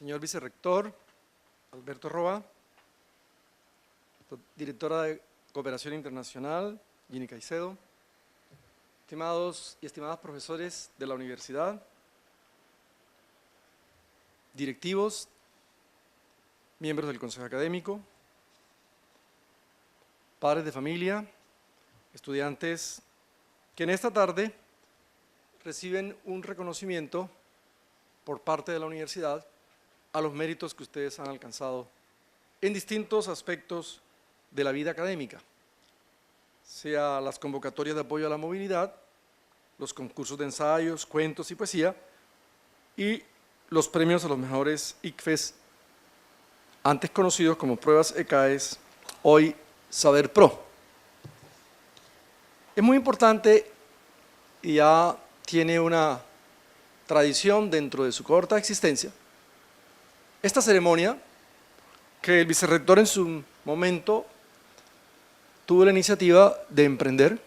señor vicerrector Alberto Roa, directora de Cooperación Internacional, Ginny Caicedo, estimados y estimadas profesores de la universidad, directivos, miembros del Consejo Académico, padres de familia, estudiantes que en esta tarde reciben un reconocimiento por parte de la universidad a los méritos que ustedes han alcanzado en distintos aspectos de la vida académica, sea las convocatorias de apoyo a la movilidad, los concursos de ensayos, cuentos y poesía, y los premios a los mejores ICFES, antes conocidos como pruebas ECAES, hoy Saber Pro. Es muy importante y ya tiene una tradición dentro de su corta existencia, esta ceremonia que el vicerrector en su momento tuvo la iniciativa de emprender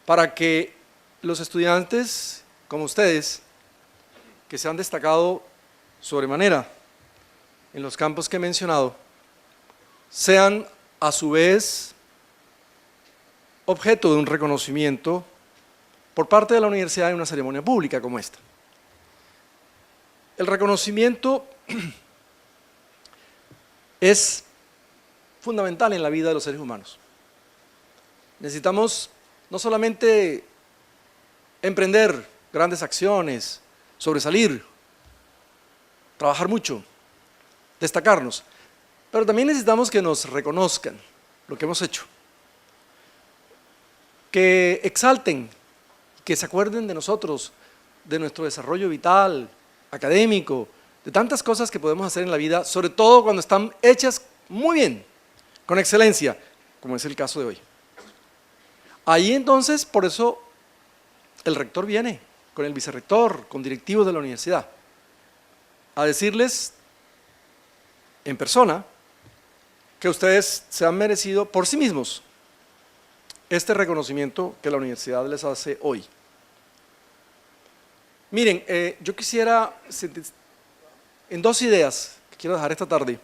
para que los estudiantes como ustedes, que se han destacado sobremanera en los campos que he mencionado, sean a su vez objeto de un reconocimiento por parte de la universidad en una ceremonia pública como esta. El reconocimiento es fundamental en la vida de los seres humanos. Necesitamos no solamente emprender grandes acciones, sobresalir, trabajar mucho, destacarnos, pero también necesitamos que nos reconozcan lo que hemos hecho, que exalten, que se acuerden de nosotros, de nuestro desarrollo vital, académico, de tantas cosas que podemos hacer en la vida, sobre todo cuando están hechas muy bien, con excelencia, como es el caso de hoy. Ahí entonces, por eso, el rector viene con el vicerrector, con directivos de la universidad, a decirles en persona que ustedes se han merecido por sí mismos este reconocimiento que la universidad les hace hoy. Miren, yo quisiera, en dos ideas que quiero dejar esta tarde,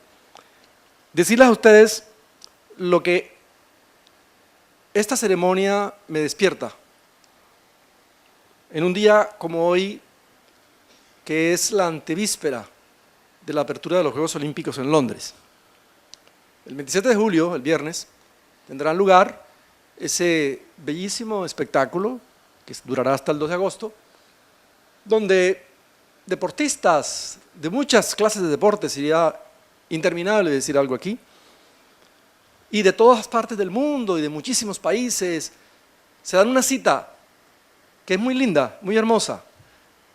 decirles a ustedes lo que esta ceremonia me despierta en un día como hoy, que es la antevíspera de la apertura de los Juegos Olímpicos en Londres. El 27 de julio, el viernes, tendrá lugar ese bellísimo espectáculo que durará hasta el 2 de agosto, donde deportistas de muchas clases de deportes, sería interminable decir algo aquí, y de todas partes del mundo y de muchísimos países, se dan una cita que es muy linda, muy hermosa,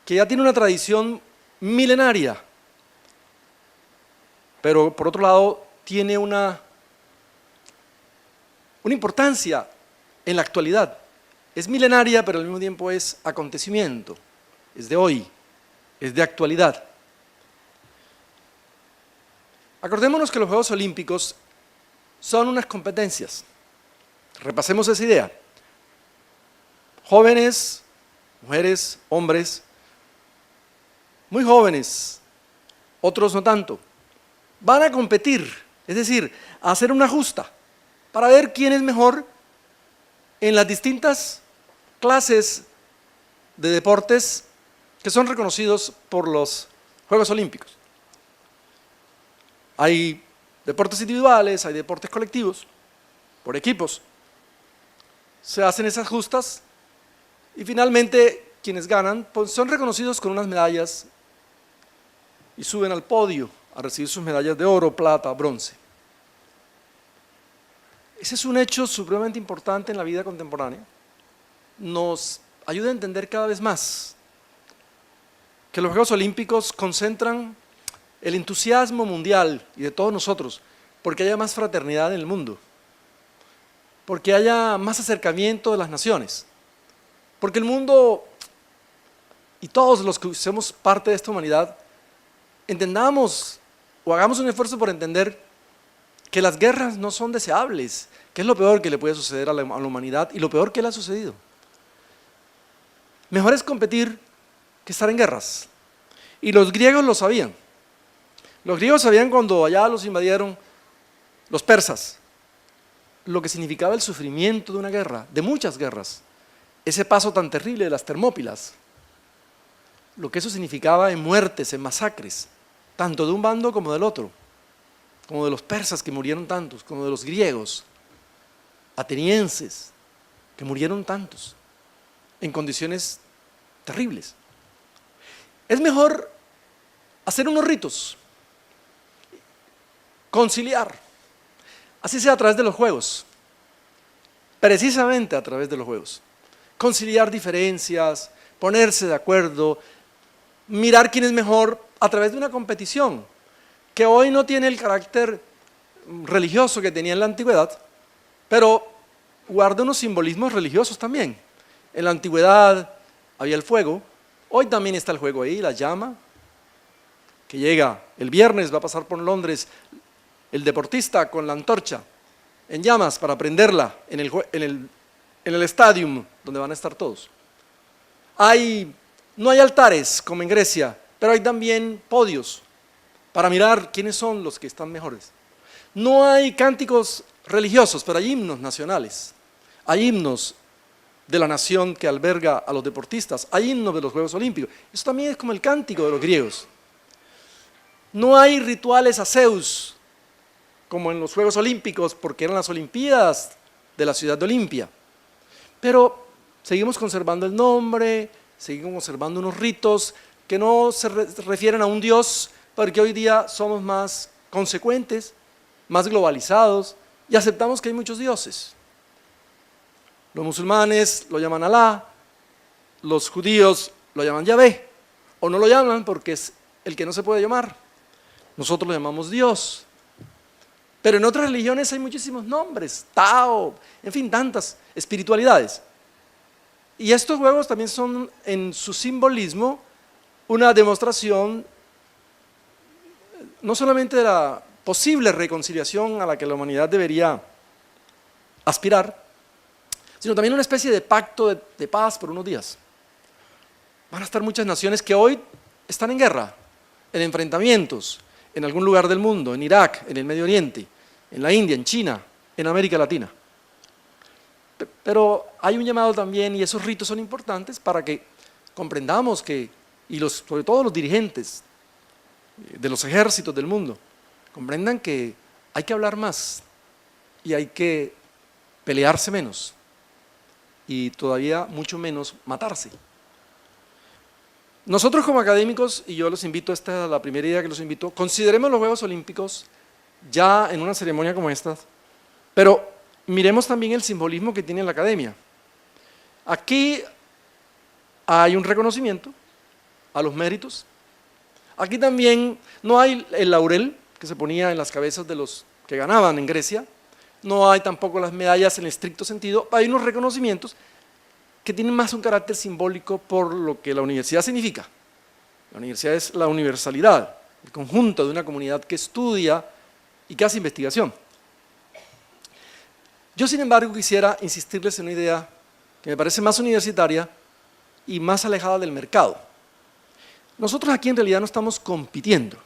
que ya tiene una tradición milenaria, pero por otro lado tiene una importancia en la actualidad. Es milenaria, pero al mismo tiempo es acontecimiento, es de hoy, es de actualidad. Acordémonos que los Juegos Olímpicos son unas competencias. Repasemos esa idea. Jóvenes, mujeres, hombres, muy jóvenes, otros no tanto, van a competir, es decir, a hacer una justa para ver quién es mejor en las distintas clases de deportes que son reconocidos por los Juegos Olímpicos. Hay deportes individuales, hay deportes colectivos, por equipos. Se hacen esas justas y finalmente quienes ganan pues, son reconocidos con unas medallas y suben al podio a recibir sus medallas de oro, plata, bronce. Ese es un hecho supremamente importante en la vida contemporánea. Nos ayuda a entender cada vez más que los Juegos Olímpicos concentran el entusiasmo mundial y de todos nosotros, porque haya más fraternidad en el mundo, porque haya más acercamiento de las naciones, porque el mundo y todos los que somos parte de esta humanidad entendamos o hagamos un esfuerzo por entender que las guerras no son deseables, que es lo peor que le puede suceder a la humanidad y lo peor que le ha sucedido. Mejor es competir que estar en guerras. Y los griegos lo sabían. Los griegos sabían cuando allá los invadieron los persas, lo que significaba el sufrimiento de una guerra, de muchas guerras. Ese paso tan terrible de las Termópilas, lo que eso significaba en muertes, en masacres, tanto de un bando como del otro, como de los persas que murieron tantos, como de los griegos, atenienses, que murieron tantos, en condiciones terribles. Es mejor hacer unos ritos, conciliar, así sea a través de los juegos, precisamente a través de los juegos. Conciliar diferencias, ponerse de acuerdo, mirar quién es mejor a través de una competición, que hoy no tiene el carácter religioso que tenía en la antigüedad, pero guarda unos simbolismos religiosos también. En la antigüedad había el fuego, hoy también está el fuego ahí, la llama, que llega el viernes, va a pasar por Londres el deportista con la antorcha en llamas para prenderla en el stadium donde van a estar todos. No hay altares como en Grecia, pero hay también podios para mirar quiénes son los que están mejores. No hay cánticos religiosos, pero hay himnos nacionales, hay himnos de la nación que alberga a los deportistas, hay himnos de los Juegos Olímpicos. Eso también es como el cántico de los griegos. No hay rituales a Zeus, como en los Juegos Olímpicos, porque eran las Olimpiadas de la ciudad de Olimpia. Pero seguimos conservando el nombre, seguimos conservando unos ritos que no se refieren a un Dios, porque hoy día somos más consecuentes, más globalizados, y aceptamos que hay muchos dioses. Los musulmanes lo llaman Alá, los judíos lo llaman Yahvé, o no lo llaman porque es el que no se puede llamar. Nosotros lo llamamos Dios. Pero en otras religiones hay muchísimos nombres, Tao, en fin, tantas espiritualidades. Y estos juegos también son en su simbolismo una demostración no solamente de la posible reconciliación a la que la humanidad debería aspirar, sino también una especie de pacto de paz por unos días. Van a estar muchas naciones que hoy están en guerra, en enfrentamientos, en algún lugar del mundo, en Irak, en el Medio Oriente, en la India, en China, en América Latina. Pero hay un llamado también, y esos ritos son importantes para que comprendamos que, sobre todo los dirigentes de los ejércitos del mundo, comprendan que hay que hablar más y hay que pelearse menos y todavía mucho menos matarse. Nosotros como académicos, y yo los invito, esta es la primera idea que los invito, consideremos los Juegos Olímpicos ya en una ceremonia como esta, pero miremos también el simbolismo que tiene la academia. Aquí hay un reconocimiento a los méritos. Aquí también no hay el laurel que se ponía en las cabezas de los que ganaban en Grecia, no hay tampoco las medallas en estricto sentido, hay unos reconocimientos que tienen más un carácter simbólico por lo que la universidad significa. La universidad es la universalidad, el conjunto de una comunidad que estudia y que hace investigación. Yo, sin embargo, quisiera insistirles en una idea que me parece más universitaria y más alejada del mercado. Nosotros aquí en realidad no estamos compitiendo.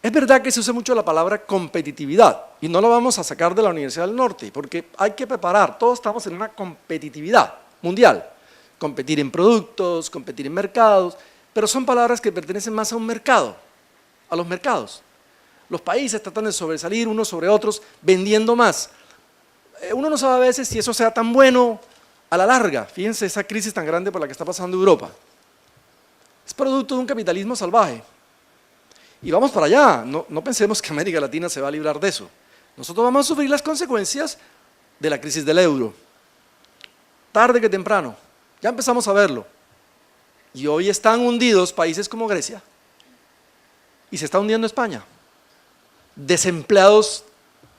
Es verdad que se usa mucho la palabra competitividad y no la vamos a sacar de la Universidad del Norte porque hay que preparar, todos estamos en una competitividad mundial, competir en productos, competir en mercados, pero son palabras que pertenecen más a un mercado, a los mercados. Los países tratan de sobresalir unos sobre otros vendiendo más. Uno no sabe a veces si eso sea tan bueno a la larga. Fíjense esa crisis tan grande por la que está pasando Europa. Es producto de un capitalismo salvaje. Y vamos para allá, no pensemos que América Latina se va a librar de eso. Nosotros vamos a sufrir las consecuencias de la crisis del euro. Tarde que temprano, ya empezamos a verlo. Y hoy están hundidos países como Grecia y se está hundiendo España. Desempleados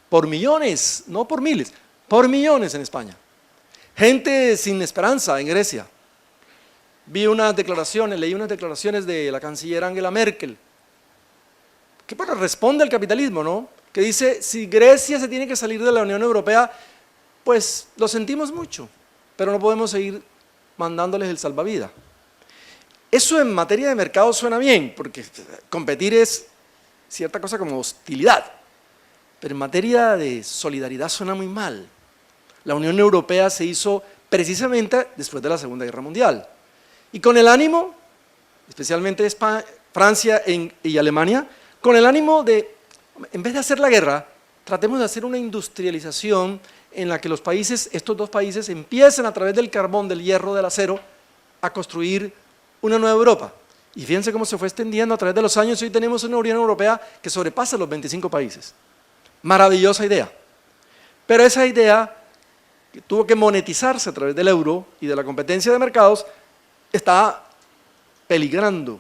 por millones, no por miles, por millones en España. Gente sin esperanza en Grecia. Leí unas declaraciones de la canciller Angela Merkel, que bueno, responde al capitalismo, ¿no? Que dice, si Grecia se tiene que salir de la Unión Europea, pues lo sentimos mucho, pero no podemos seguir mandándoles el salvavidas. Eso en materia de mercado suena bien, porque competir es cierta cosa como hostilidad, pero en materia de solidaridad suena muy mal. La Unión Europea se hizo precisamente después de la Segunda Guerra Mundial, y con el ánimo, especialmente España, Francia y Alemania, con el ánimo de, en vez de hacer la guerra, tratemos de hacer una industrialización en la que los países, estos dos países, empiecen a través del carbón, del hierro, del acero, a construir una nueva Europa. Y fíjense cómo se fue extendiendo a través de los años, y hoy tenemos una Unión Europea que sobrepasa los 25 países. Maravillosa idea. Pero esa idea, que tuvo que monetizarse a través del euro y de la competencia de mercados, está peligrando,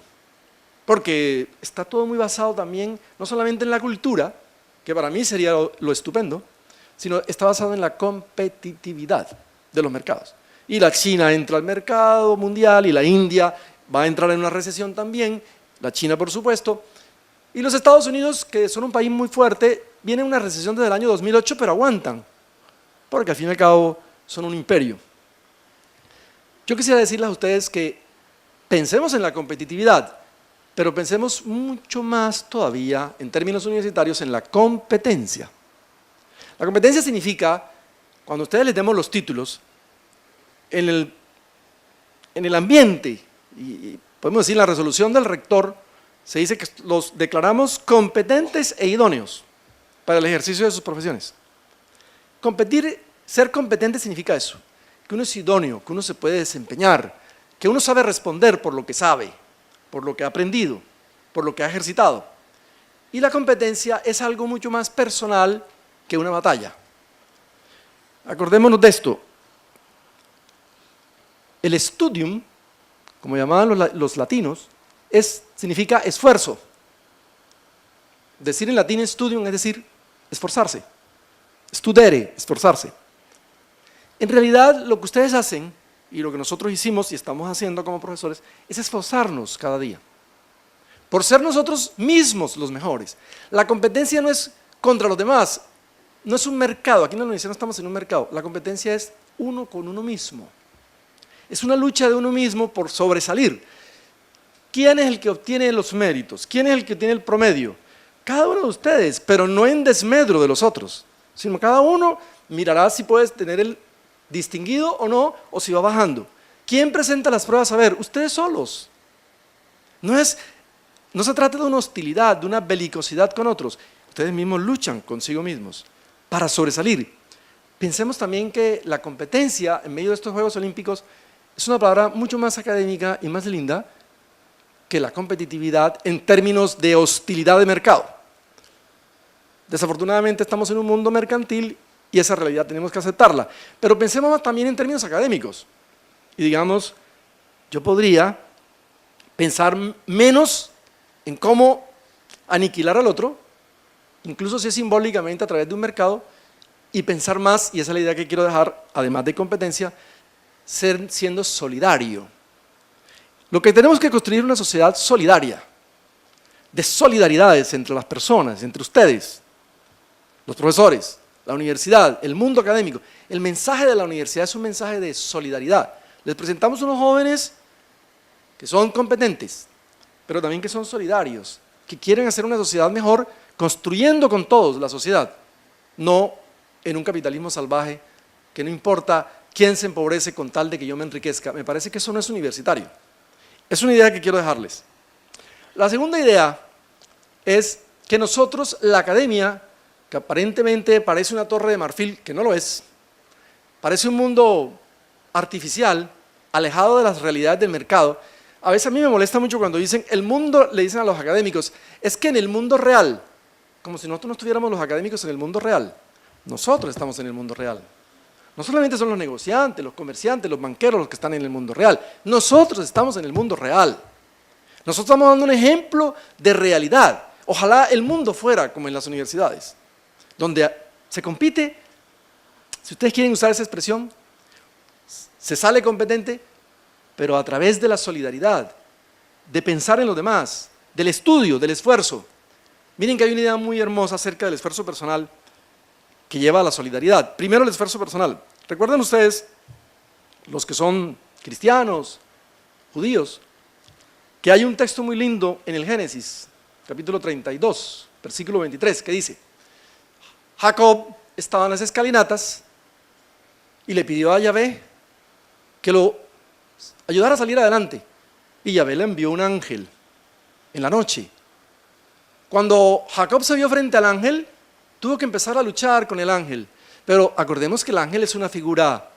porque está todo muy basado también, no solamente en la cultura, que para mí sería lo estupendo, sino está basado en la competitividad de los mercados. Y la China entra al mercado mundial, y la India va a entrar en una recesión también, la China por supuesto, y los Estados Unidos, que son un país muy fuerte, viene una recesión desde el año 2008, pero aguantan, porque al fin y al cabo son un imperio. Yo quisiera decirles a ustedes que pensemos en la competitividad, pero pensemos mucho más todavía, en términos universitarios, en la competencia. La competencia significa, cuando ustedes les demos los títulos, en el ambiente, y podemos decir la resolución del rector, se dice que los declaramos competentes e idóneos para el ejercicio de sus profesiones. Ser competente significa eso, que uno es idóneo, que uno se puede desempeñar, que uno sabe responder por lo que sabe, por lo que ha aprendido, por lo que ha ejercitado. Y la competencia es algo mucho más personal que una batalla. Acordémonos de esto. El studium, como llamaban los latinos, significa esfuerzo. Decir en latín studium es decir esforzarse. Studere, esforzarse. En realidad, lo que ustedes hacen, y lo que nosotros hicimos y estamos haciendo como profesores, es esforzarnos cada día, por ser nosotros mismos los mejores. La competencia no es contra los demás, no es un mercado, aquí en la universidad no estamos en un mercado, la competencia es uno con uno mismo. Es una lucha de uno mismo por sobresalir. ¿Quién es el que obtiene los méritos? ¿Quién es el que tiene el promedio? Cada uno de ustedes, pero no en desmedro de los otros, sino cada uno mirará si puedes tener el distinguido o no, o si va bajando. ¿Quién presenta las pruebas? A ver, ustedes solos. No se trata de una hostilidad, de una belicosidad con otros. Ustedes mismos luchan consigo mismos para sobresalir. Pensemos también que la competencia en medio de estos Juegos Olímpicos es una palabra mucho más académica y más linda que la competitividad en términos de hostilidad de mercado. Desafortunadamente estamos en un mundo mercantil y esa realidad tenemos que aceptarla. Pero pensemos también en términos académicos. Y digamos, yo podría pensar menos en cómo aniquilar al otro, incluso si es simbólicamente a través de un mercado, y pensar más, y esa es la idea que quiero dejar, además de competencia, siendo solidario. Lo que tenemos que construir es una sociedad solidaria, de solidaridades entre las personas, entre ustedes, los profesores, la universidad, el mundo académico. El mensaje de la universidad es un mensaje de solidaridad. Les presentamos unos jóvenes que son competentes, pero también que son solidarios, que quieren hacer una sociedad mejor, construyendo con todos la sociedad, no en un capitalismo salvaje que no importa quién se empobrece con tal de que yo me enriquezca. Me parece que eso no es universitario. Es una idea que quiero dejarles. La segunda idea es que nosotros, la academia, que aparentemente parece una torre de marfil, que no lo es, parece un mundo artificial, alejado de las realidades del mercado. A veces a mí me molesta mucho cuando dicen, el mundo, le dicen a los académicos, es que en el mundo real, como si nosotros no estuviéramos los académicos en el mundo real. Nosotros estamos en el mundo real. No solamente son los negociantes, los comerciantes, los banqueros los que están en el mundo real. Nosotros estamos en el mundo real. Nosotros estamos dando un ejemplo de realidad. Ojalá el mundo fuera como en las universidades, donde se compite, si ustedes quieren usar esa expresión, se sale competente, pero a través de la solidaridad, de pensar en los demás, del estudio, del esfuerzo. Miren que hay una idea muy hermosa acerca del esfuerzo personal que lleva a la solidaridad. Primero el esfuerzo personal. ¿Recuerdan ustedes, los que son cristianos, judíos, que hay un texto muy lindo en el Génesis, capítulo 32, versículo 23, que dice: Jacob estaba en las escalinatas y le pidió a Yahvé que lo ayudara a salir adelante, y Yahvé le envió un ángel en la noche. Cuando Jacob se vio frente al ángel, tuvo que empezar a luchar con el ángel, pero acordemos que el ángel es una figura,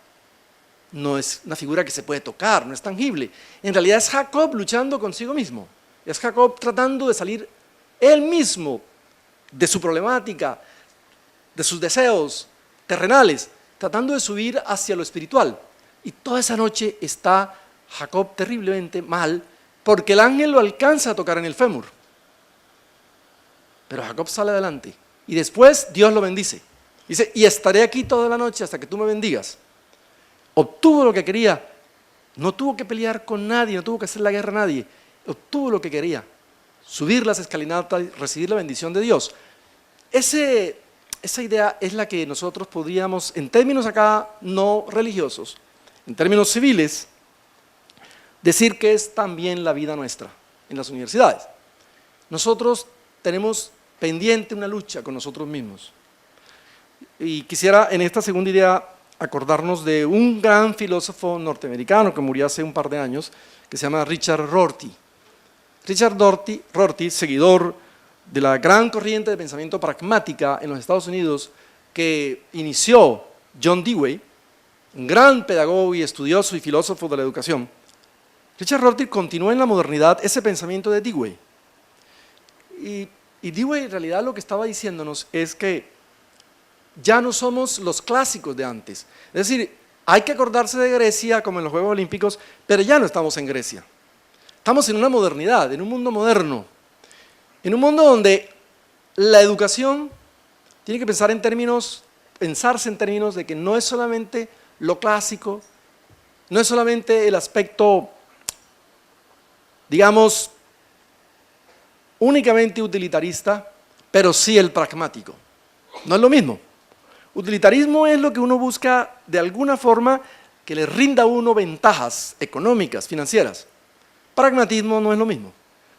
no es una figura que se puede tocar, no es tangible. En realidad es Jacob luchando consigo mismo, es Jacob tratando de salir él mismo de su problemática, de sus deseos terrenales, tratando de subir hacia lo espiritual. Y toda esa noche está Jacob terriblemente mal, porque el ángel lo alcanza a tocar en el fémur. Pero Jacob sale adelante, y después Dios lo bendice. Dice: y estaré aquí toda la noche hasta que tú me bendigas. Obtuvo lo que quería, no tuvo que pelear con nadie, no tuvo que hacer la guerra a nadie, obtuvo lo que quería, subir las escalinatas y recibir la bendición de Dios. Esa idea es la que nosotros podríamos, en términos acá no religiosos, en términos civiles, decir que es también la vida nuestra en las universidades. Nosotros tenemos pendiente una lucha con nosotros mismos. Y quisiera en esta segunda idea acordarnos de un gran filósofo norteamericano que murió hace un par de años, que se llama Richard Rorty. Richard Rorty, seguidor de la gran corriente de pensamiento pragmática en los Estados Unidos que inició John Dewey, un gran pedagogo y estudioso y filósofo de la educación. Richard Rorty continuó en la modernidad ese pensamiento de Dewey. Y Dewey en realidad lo que estaba diciéndonos es que ya no somos los clásicos de antes. Es decir, hay que acordarse de Grecia como en los Juegos Olímpicos, pero ya no estamos en Grecia. Estamos en una modernidad, en un mundo moderno, en un mundo donde la educación tiene que pensarse en términos de que no es solamente lo clásico, no es solamente el aspecto, digamos, únicamente utilitarista, pero sí el pragmático. No es lo mismo. Utilitarismo es lo que uno busca de alguna forma que le rinda a uno ventajas económicas, financieras. Pragmatismo no es lo mismo.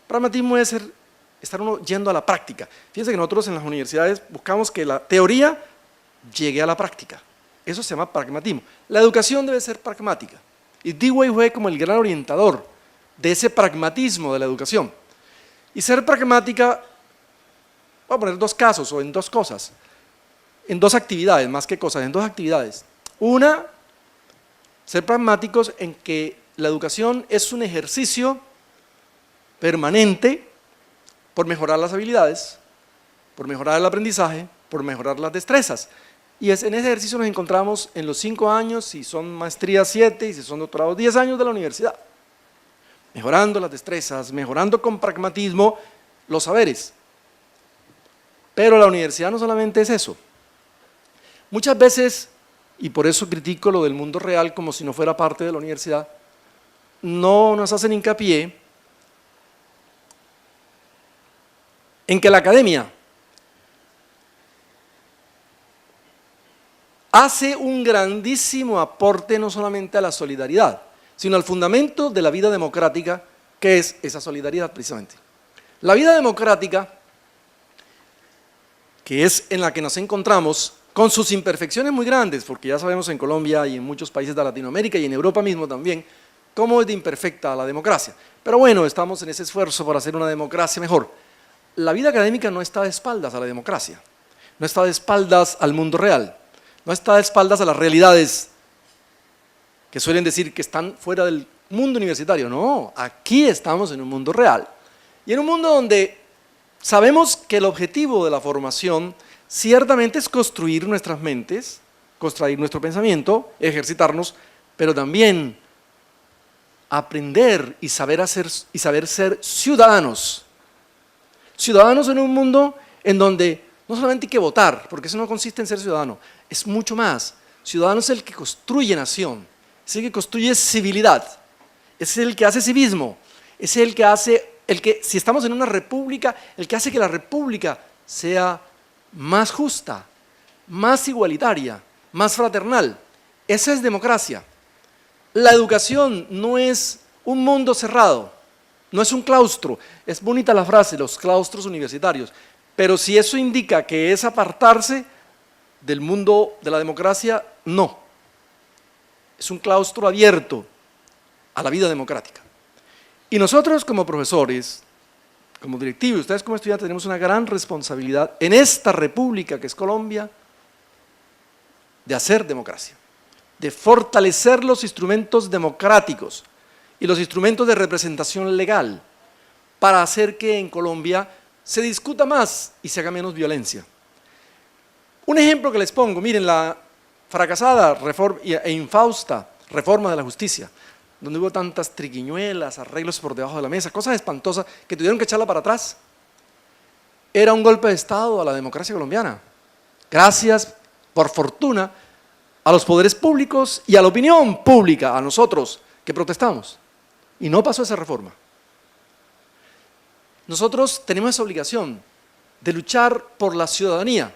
Pragmatismo es estar uno yendo a la práctica. Fíjense que nosotros en las universidades buscamos que la teoría llegue a la práctica. Eso se llama pragmatismo. La educación debe ser pragmática. Y Dewey fue como el gran orientador de ese pragmatismo de la educación. Y ser pragmática, voy a poner dos casos o en dos cosas, en dos actividades, más que cosas, en dos actividades. Una, ser pragmáticos en que la educación es un ejercicio permanente por mejorar las habilidades, por mejorar el aprendizaje, por mejorar las destrezas. Y en ese ejercicio nos encontramos en los 5 años, si son maestrías 7 y si son doctorados 10 años de la universidad. Mejorando las destrezas, mejorando con pragmatismo los saberes. Pero la universidad no solamente es eso. Muchas veces, y por eso critico lo del mundo real como si no fuera parte de la universidad, no nos hacen hincapié en que la academia hace un grandísimo aporte no solamente a la solidaridad, sino al fundamento de la vida democrática, que es esa solidaridad precisamente. La vida democrática, que es en la que nos encontramos, con sus imperfecciones muy grandes, porque ya sabemos en Colombia y en muchos países de Latinoamérica y en Europa mismo también, cómo es de imperfecta la democracia. Pero bueno, estamos en ese esfuerzo por hacer una democracia mejor. La vida académica no está de espaldas a la democracia, no está de espaldas al mundo real, no está de espaldas a las realidades que suelen decir que están fuera del mundo universitario. No, aquí estamos en un mundo real y en un mundo donde sabemos que el objetivo de la formación ciertamente es construir nuestras mentes, construir nuestro pensamiento, ejercitarnos, pero también aprender y saber ser ciudadanos. Ciudadanos en un mundo en donde no solamente hay que votar, porque eso no consiste en ser ciudadano, es mucho más. Ciudadano es el que construye nación, es el que construye civilidad, es el que hace civismo, es el que, si estamos en una república, el que hace que la república sea más justa, más igualitaria, más fraternal. Esa es democracia. La educación no es un mundo cerrado, no es un claustro, es bonita la frase, los claustros universitarios, pero si eso indica que es apartarse del mundo de la democracia, no. Es un claustro abierto a la vida democrática. Y nosotros como profesores, como directivos, ustedes como estudiantes, tenemos una gran responsabilidad en esta república que es Colombia, de hacer democracia, de fortalecer los instrumentos democráticos y los instrumentos de representación legal para hacer que en Colombia se discuta más y se haga menos violencia. Un ejemplo que les pongo, miren, la fracasada e infausta reforma de la justicia, donde hubo tantas triquiñuelas, arreglos por debajo de la mesa, cosas espantosas que tuvieron que echarla para atrás. Era un golpe de Estado a la democracia colombiana. Gracias, por fortuna, a los poderes públicos y a la opinión pública, a nosotros que protestamos. Y no pasó esa reforma. Nosotros tenemos esa obligación de luchar por la ciudadanía,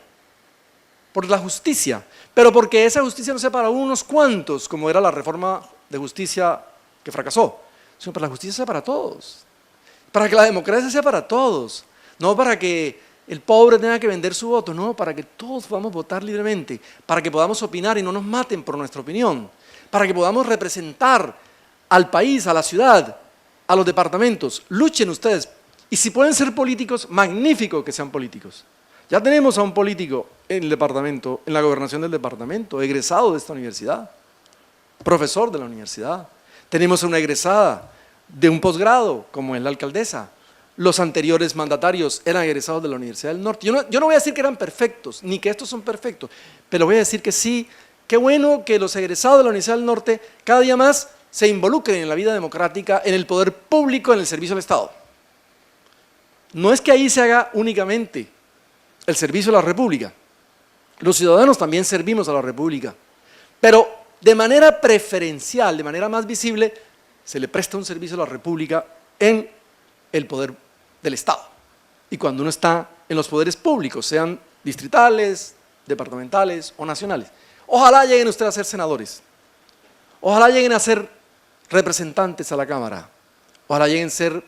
por la justicia, pero porque esa justicia no sea para unos cuantos, como era la reforma de justicia que fracasó, sino para la justicia sea para todos, para que la democracia sea para todos, no para que el pobre tenga que vender su voto, no, para que todos podamos votar libremente, para que podamos opinar y no nos maten por nuestra opinión, para que podamos representar al país, a la ciudad, a los departamentos. Luchen ustedes, y si pueden ser políticos, magnífico que sean políticos. Ya tenemos a un político en el departamento, en la gobernación del departamento, egresado de esta universidad, profesor de la universidad. Tenemos a una egresada de un posgrado, como es la alcaldesa. Los anteriores mandatarios eran egresados de la Universidad del Norte. Yo no voy a decir que eran perfectos, ni que estos son perfectos, pero voy a decir que sí, qué bueno que los egresados de la Universidad del Norte cada día más se involucren en la vida democrática, en el poder público, en el servicio al Estado. No es que ahí se haga únicamente el servicio a la República. Los ciudadanos también servimos a la República, pero de manera preferencial, de manera más visible, se le presta un servicio a la República en el poder del Estado. Y cuando uno está en los poderes públicos, sean distritales, departamentales o nacionales. Ojalá lleguen ustedes a ser senadores, ojalá lleguen a ser representantes a la Cámara, ojalá lleguen a ser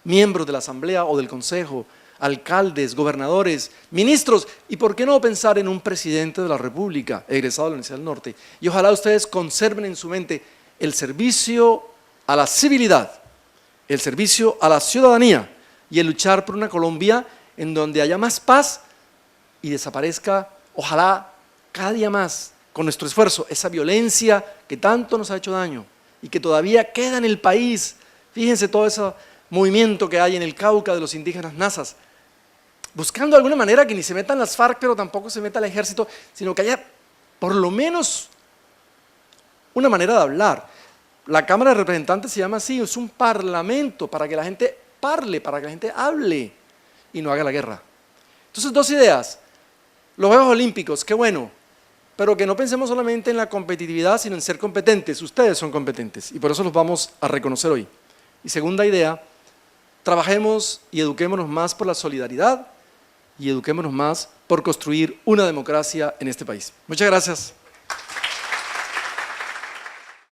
miembros de la Asamblea o del Consejo, alcaldes, gobernadores, ministros, y por qué no pensar en un presidente de la República, egresado de la Universidad del Norte. Y ojalá ustedes conserven en su mente el servicio a la civilidad, el servicio a la ciudadanía y el luchar por una Colombia en donde haya más paz y desaparezca, ojalá cada día más, con nuestro esfuerzo, esa violencia que tanto nos ha hecho daño y que todavía queda en el país. Fíjense todo ese movimiento que hay en el Cauca de los indígenas nazas, buscando de alguna manera que ni se metan las FARC, pero tampoco se meta el ejército, sino que haya por lo menos una manera de hablar. La Cámara de Representantes se llama así, es un parlamento para que la gente parle, para que la gente hable y no haga la guerra. Entonces, dos ideas. Los Juegos Olímpicos, qué bueno, pero que no pensemos solamente en la competitividad, sino en ser competentes. Ustedes son competentes y por eso los vamos a reconocer hoy. Y segunda idea, trabajemos y eduquémonos más por la solidaridad y eduquémonos más por construir una democracia en este país. Muchas gracias.